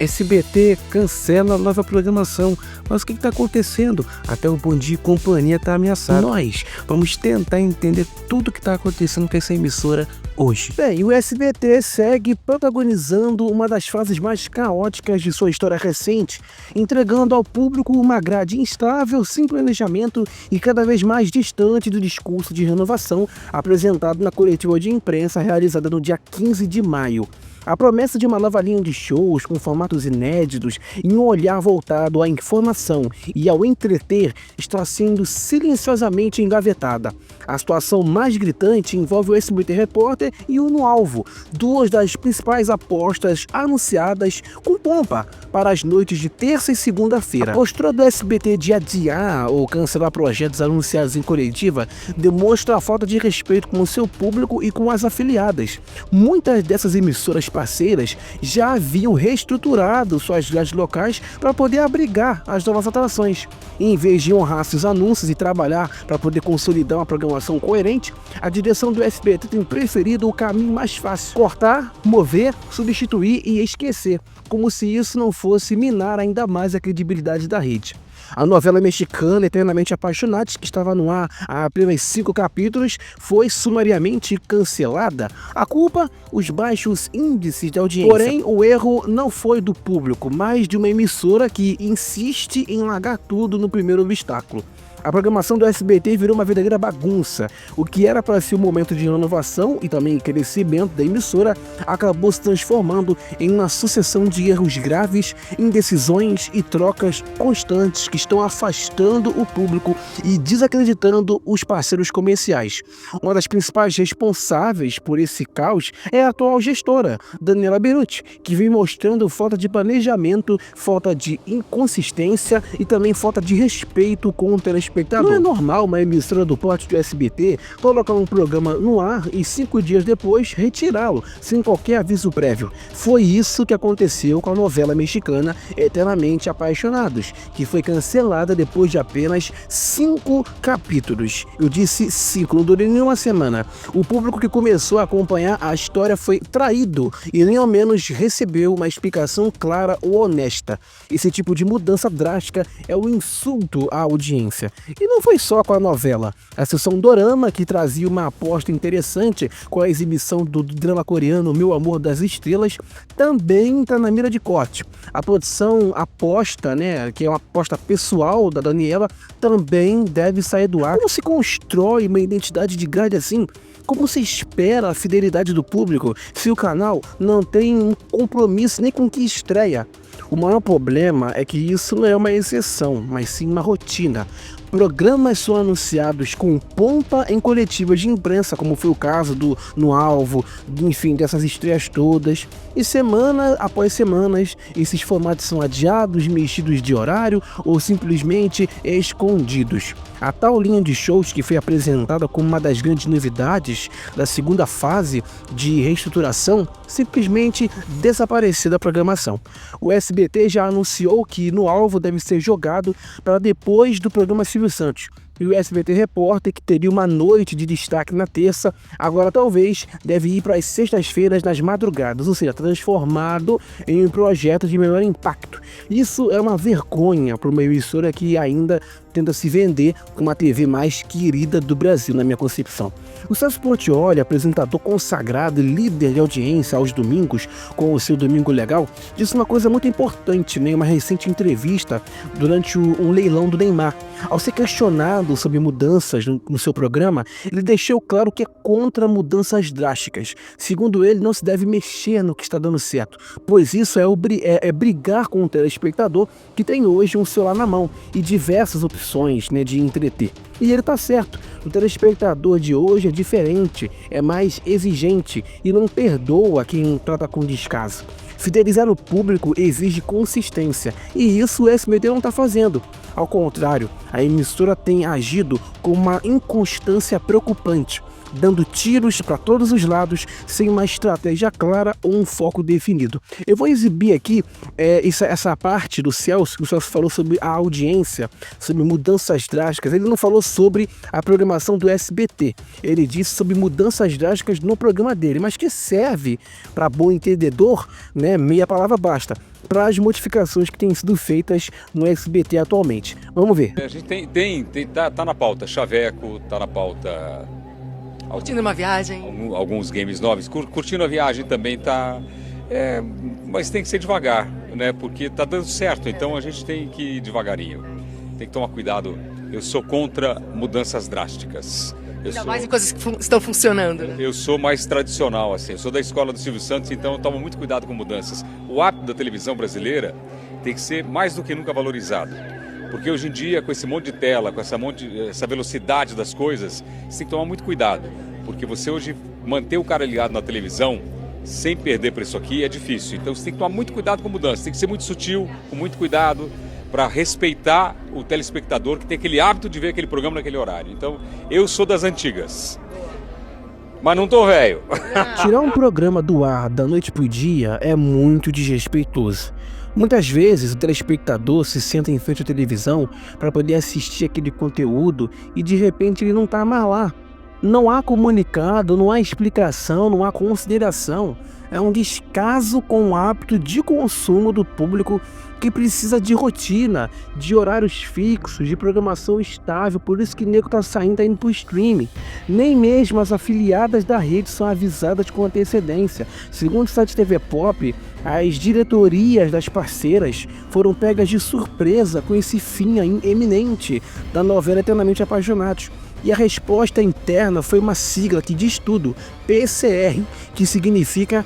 SBT cancela a nova programação. Mas o que está acontecendo? Até o Bom Dia e Companhia está ameaçado. Nós vamos tentar entender tudo o que está acontecendo com essa emissora hoje. Bem, o SBT segue protagonizando uma das fases mais caóticas de sua história recente, entregando ao público uma grade instável, sem planejamento e cada vez mais distante do discurso de renovação apresentado na coletiva de imprensa realizada no dia 15 de maio. A promessa de uma nova linha de shows com formatos inéditos e um olhar voltado à informação e ao entreter está sendo silenciosamente engavetada. A situação mais gritante envolve o SBT Repórter e o No Alvo, duas das principais apostas anunciadas com pompa para as noites de terça e segunda-feira. A postura do SBT de adiar ou cancelar projetos anunciados em coletiva demonstra a falta de respeito com o seu público e com as afiliadas. Muitas dessas emissoras parceiras já haviam reestruturado suas grades locais para poder abrigar as novas atrações. E em vez de honrar seus anúncios e trabalhar para poder consolidar uma programação coerente, a direção do SBT tem preferido o caminho mais fácil: cortar, mover, substituir e esquecer, como se isso não fosse minar ainda mais a credibilidade da rede. A novela mexicana Eternamente Apaixonados, que estava no ar há apenas 5 capítulos, foi sumariamente cancelada. A culpa? Os baixos índices de audiência. Porém, o erro não foi do público, mas de uma emissora que insiste em largar tudo no primeiro obstáculo. A programação do SBT virou uma verdadeira bagunça. O que era para ser um momento de inovação e também crescimento da emissora acabou se transformando em uma sucessão de erros graves, indecisões e trocas constantes que estão afastando o público e desacreditando os parceiros comerciais. Uma das principais responsáveis por esse caos é a atual gestora, Daniela Beruti, que vem mostrando falta de planejamento, falta de inconsistência e também falta de respeito com o telespectador. Não é normal uma emissora do porte do SBT colocar um programa no ar e 5 dias depois retirá-lo, sem qualquer aviso prévio. Foi isso que aconteceu com a novela mexicana Eternamente Apaixonados, que foi cancelada depois de apenas 5 capítulos. Eu disse 5, não durou nem uma semana. O público que começou a acompanhar a história foi traído e nem ao menos recebeu uma explicação clara ou honesta. Esse tipo de mudança drástica é um insulto à audiência. E não foi só com a novela. A seção Dorama, que trazia uma aposta interessante com a exibição do drama coreano Meu Amor das Estrelas, também está na mira de corte. A produção Aposta, que é uma aposta pessoal da Daniela, também deve sair do ar. Como se constrói uma identidade de grade assim? Como se espera a fidelidade do público se o canal não tem um compromisso nem com o que estreia? O maior problema é que isso não é uma exceção, mas sim uma rotina. Programas são anunciados com pompa em coletivas de imprensa, como foi o caso do No Alvo, enfim, dessas estreias todas. E semana após semanas, esses formatos são adiados, mexidos de horário ou simplesmente escondidos. A tal linha de shows, que foi apresentada como uma das grandes novidades da segunda fase de reestruturação, simplesmente desapareceu da programação. O SBT já anunciou que No Alvo deve ser jogado para depois do programa Silvio Santos. E o SBT Repórter, que teria uma noite de destaque na terça, agora talvez deve ir para as sextas-feiras nas madrugadas, ou seja, transformado em um projeto de menor impacto. Isso é uma vergonha para uma emissora que ainda tenta se vender como a TV mais querida do Brasil, na minha concepção. O Celso Portiolli, apresentador consagrado e líder de audiência aos domingos, com o seu Domingo Legal, disse uma coisa muito importante em uma recente entrevista durante um leilão do Neymar. Ao ser questionado sobre mudanças no seu programa, ele deixou claro que é contra mudanças drásticas. Segundo ele, não se deve mexer no que está dando certo, pois isso é brigar com o telespectador que tem hoje um celular na mão e diversas opções de entreter. E ele está certo, o telespectador de hoje é diferente, é mais exigente e não perdoa quem trata com descaso. Fidelizar o público exige consistência, e isso o SBT não está fazendo. Ao contrário, a emissora tem agido com uma inconstância preocupante. dando tiros para todos os lados, sem uma estratégia clara ou um foco definido. Eu vou exibir aqui essa parte do Celso, que o Celso falou sobre a audiência, sobre mudanças drásticas. Ele não falou sobre a programação do SBT, ele disse sobre mudanças drásticas no programa dele, mas que serve para bom entendedor, né, meia palavra basta, para as modificações que têm sido feitas no SBT atualmente. Vamos ver. A gente tá na pauta Chaveco, tá na pauta... Curtindo uma viagem. Alguns games novos. Curtindo a viagem também tá... mas tem que ser devagar, né? Porque tá dando certo, então a gente tem que ir devagarinho. Tem que tomar cuidado. Eu sou contra mudanças drásticas. Ainda mais em coisas que estão funcionando, né? Eu sou mais tradicional, assim. Eu sou da escola do Silvio Santos, então eu tomo muito cuidado com mudanças. O hábito da televisão brasileira tem que ser mais do que nunca valorizado. Porque hoje em dia, com esse monte de tela, com essa velocidade das coisas, você tem que tomar muito cuidado. Porque você hoje manter o cara ligado na televisão, sem perder para isso aqui, é difícil. Então você tem que tomar muito cuidado com mudanças. Tem que ser muito sutil, com muito cuidado, para respeitar o telespectador que tem aquele hábito de ver aquele programa naquele horário. Então, eu sou das antigas. Mas não tô velho. Tirar um programa do ar da noite pro dia é muito desrespeitoso. Muitas vezes o telespectador se senta em frente à televisão para poder assistir aquele conteúdo e de repente ele não tá mais lá. Não há comunicado, não há explicação, não há consideração. É um descaso com o hábito de consumo do público que precisa de rotina, de horários fixos, de programação estável. Por isso que o nego tá saindo, tá indo pro streaming. Nem mesmo as afiliadas da rede são avisadas com antecedência. Segundo o site TV Pop, as diretorias das parceiras foram pegas de surpresa com esse fim iminente da novela Eternamente Apaixonados. E a resposta interna foi uma sigla que diz tudo, PCR, que significa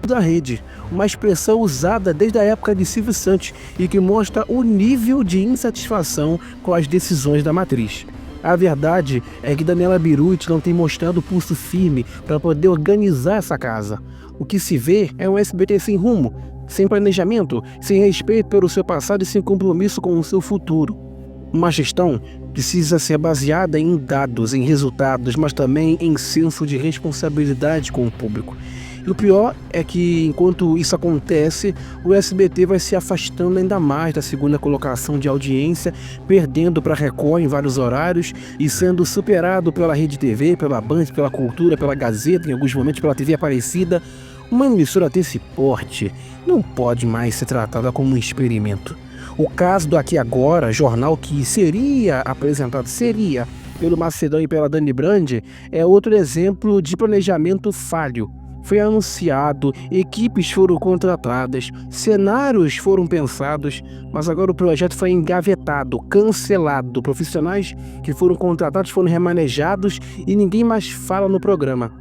da rede, uma expressão usada desde a época de Silvio Santos e que mostra o nível de insatisfação com as decisões da matriz. A verdade é que Daniela Beruti não tem mostrado o pulso firme para poder organizar essa casa. O que se vê é um SBT sem rumo, sem planejamento, sem respeito pelo seu passado e sem compromisso com o seu futuro. Uma gestão precisa ser baseada em dados, em resultados, mas também em senso de responsabilidade com o público. E o pior é que, enquanto isso acontece, o SBT vai se afastando ainda mais da segunda colocação de audiência, perdendo para a Record em vários horários e sendo superado pela Rede TV, pela Band, pela Cultura, pela Gazeta, em alguns momentos pela TV Aparecida. Uma emissora desse porte não pode mais ser tratada como um experimento. O caso do Aqui Agora, jornal que seria apresentado, pelo Macedão e pela Dani Brand, é outro exemplo de planejamento falho. Foi anunciado, equipes foram contratadas, cenários foram pensados, mas agora o projeto foi engavetado, cancelado. Profissionais que foram contratados foram remanejados e ninguém mais fala no programa.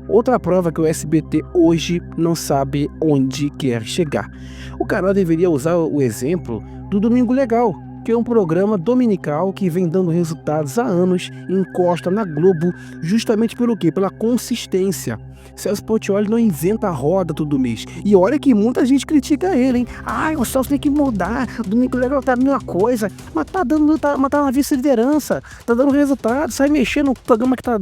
Outra prova que o SBT hoje não sabe onde quer chegar. O canal deveria usar o exemplo do Domingo Legal, que é um programa dominical que vem dando resultados há anos, encosta na Globo, justamente pelo quê? Pela consistência. Celso Portiolli não inventa a roda todo mês. E olha que muita gente critica ele, hein? Ai, o Celso tem que mudar, o Domingo Legal tá a mesma coisa, mas tá na vice-liderança, tá dando resultado, sai mexendo no programa que tá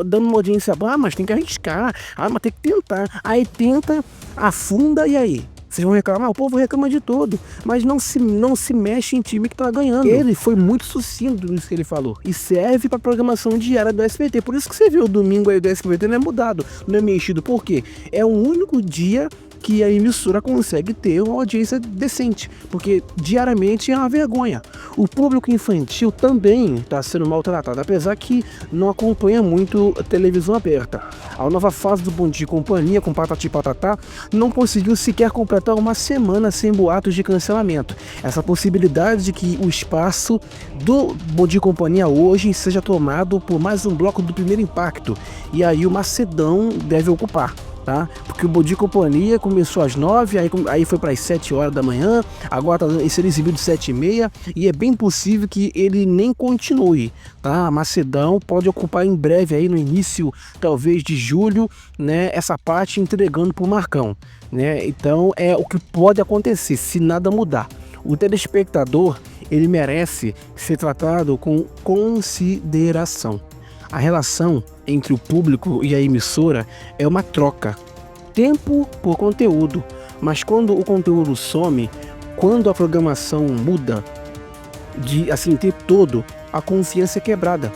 dando uma audiência boa, mas tem que arriscar, mas tem que tentar. Aí tenta, afunda e aí? Vocês vão reclamar? O povo reclama de tudo, mas não se mexe em time que tá ganhando. Ele foi muito sucinto nisso que ele falou e serve para programação diária do SBT. Por isso que você vê o domingo aí do SBT não é mudado, não é mexido. Por quê? É o único dia que a emissora consegue ter uma audiência decente, porque diariamente é uma vergonha. O público infantil também está sendo maltratado, apesar que não acompanha muito a televisão aberta. A nova fase do Bom Dia e Companhia, com Patati Patatá, não conseguiu sequer completar uma semana sem boatos de cancelamento. Essa possibilidade de que o espaço do Bom Dia e Companhia hoje seja tomado por mais um bloco do Primeiro Impacto, e aí o Macedão deve ocupar. Tá? Porque o Bom Dia e Companhia começou às 9, aí foi para as 7 horas da manhã, agora está sendo exibido 7h30, e é bem possível que ele nem continue, tá? Macedão pode ocupar em breve, aí no início, talvez de julho, né, essa parte entregando para o Marcão, né? Então é o que pode acontecer se nada mudar. O telespectador, ele merece ser tratado com consideração. A relação entre o público e a emissora é uma troca. Tempo por conteúdo, mas quando o conteúdo some, quando a programação muda de assim ter todo, a confiança é quebrada.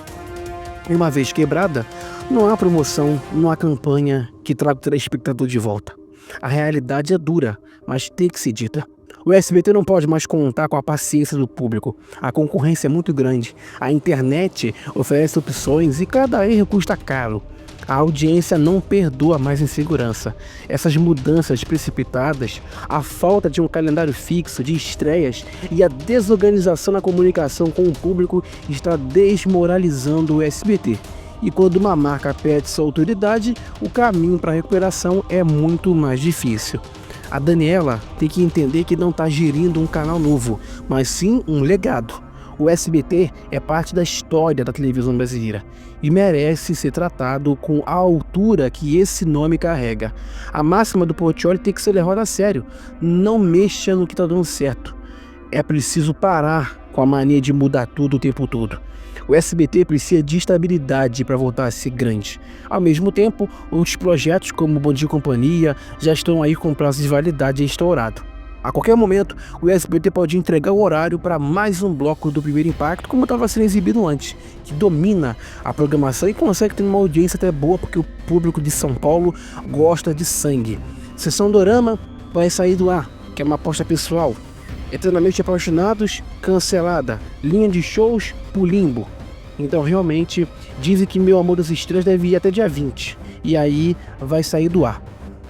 E uma vez quebrada, não há promoção, não há campanha que traga o telespectador de volta. A realidade é dura, mas tem que ser dita. O SBT não pode mais contar com a paciência do público. A concorrência é muito grande. A internet oferece opções e cada erro custa caro. A audiência não perdoa mais insegurança. Essas mudanças precipitadas, a falta de um calendário fixo de estreias e a desorganização na comunicação com o público está desmoralizando o SBT. E quando uma marca perde sua autoridade, o caminho para a recuperação é muito mais difícil. A Daniela tem que entender que não está gerindo um canal novo, mas sim um legado. O SBT é parte da história da televisão brasileira e merece ser tratado com a altura que esse nome carrega. A máxima do Portiolli tem que ser levada a sério. Não mexa no que está dando certo. É preciso parar com a mania de mudar tudo o tempo todo. O SBT precisa de estabilidade para voltar a ser grande. Ao mesmo tempo, outros projetos como o Bom Dia e Companhia já estão aí com prazo de validade estourado. A qualquer momento, o SBT pode entregar o horário para mais um bloco do Primeiro Impacto, como estava sendo exibido antes, que domina a programação e consegue ter uma audiência até boa, porque o público de São Paulo gosta de sangue. Sessão Dorama vai sair do ar, que é uma aposta pessoal. Eternamente Apaixonados, cancelada. Linha de shows, pro limbo. Então realmente dizem que Meu Amor das Estrelas deve ir até dia 20. E aí vai sair do ar.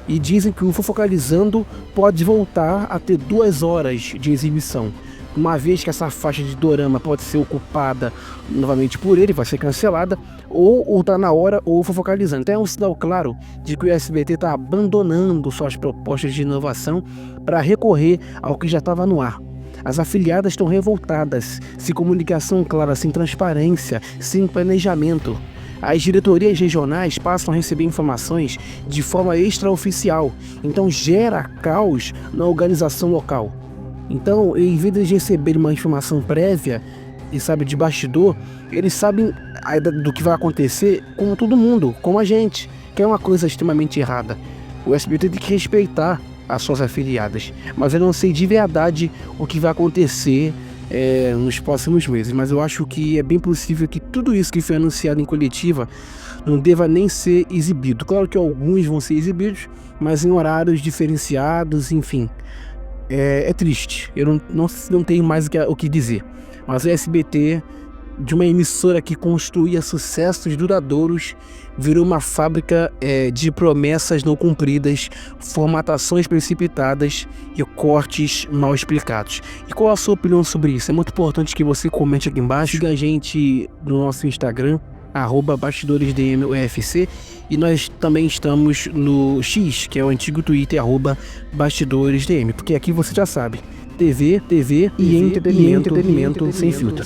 E dizem que o Fofocalizando pode voltar a ter 2 horas de exibição. Uma vez que essa faixa de dorama pode ser ocupada novamente por ele, vai ser cancelada, ou tá na hora, ou Fofocalizando. Então é um sinal claro de que o SBT está abandonando suas propostas de inovação para recorrer ao que já estava no ar. As afiliadas estão revoltadas, sem comunicação clara, sem transparência, sem planejamento. As diretorias regionais passam a receber informações de forma extraoficial, então gera caos na organização local. Então, em vez de receber uma informação prévia e sabe de bastidor, eles sabem do que vai acontecer com todo mundo, com a gente, que é uma coisa extremamente errada. O SBT tem que respeitar as suas afiliadas, mas eu não sei de verdade o que vai acontecer nos próximos meses, mas eu acho que é bem possível que tudo isso que foi anunciado em coletiva não deva nem ser exibido. Claro que alguns vão ser exibidos, mas em horários diferenciados, enfim. É triste, eu não tenho mais o que dizer, mas o SBT, de uma emissora que construía sucessos duradouros, virou uma fábrica de promessas não cumpridas, formatações precipitadas e cortes mal explicados. E qual a sua opinião sobre isso? É muito importante que você comente aqui embaixo. Siga a gente no nosso Instagram, @BastidoresDMUFC, e nós também estamos no X, que é o antigo Twitter, @BastidoresDM, porque aqui você já sabe, TV e entretenimento sem filtro.